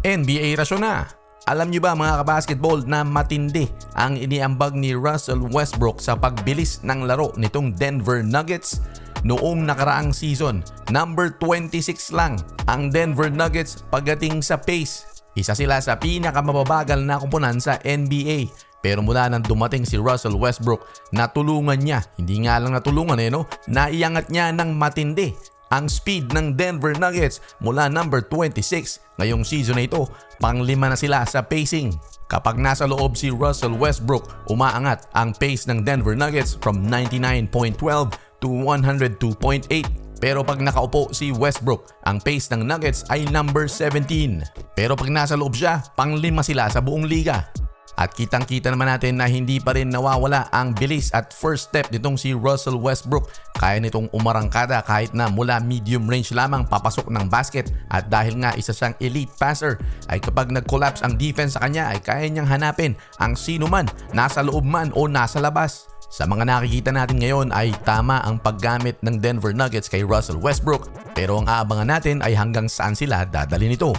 NBA rasyon na. Alam niyo ba mga kabasketball na matindi ang iniambag ni Russell Westbrook sa pagbilis ng laro nitong Denver Nuggets? Noong nakaraang season, number 26 lang ang Denver Nuggets pagdating sa pace. Isa sila sa pinakamababagal na kumpunan sa NBA. Pero mula nang dumating si Russell Westbrook, natulungan niya, hindi nga lang natulungan naiangat niya ng matindi ang speed ng Denver Nuggets mula number 26. Ngayong season na ito, pang-5 na sila sa pacing. Kapag nasa loob si Russell Westbrook, umaangat ang pace ng Denver Nuggets from 99.12 to 102.8. Pero pag nakaupo si Westbrook, ang pace ng Nuggets ay number 17. Pero pag nasa loob siya, pang-5 sila sa buong liga. At kitang-kita naman natin na hindi pa rin nawawala ang bilis at first step nitong si Russell Westbrook. Kaya nitong umarangkada kahit na mula medium range lamang papasok ng basket. At dahil nga isa siyang elite passer, ay kapag nag-collapse ang defense sa kanya ay kaya niyang hanapin ang sino man, nasa loob man o nasa labas. Sa mga nakikita natin ngayon ay tama ang paggamit ng Denver Nuggets kay Russell Westbrook. Pero ang aabangan natin ay hanggang saan sila dadalhin ito.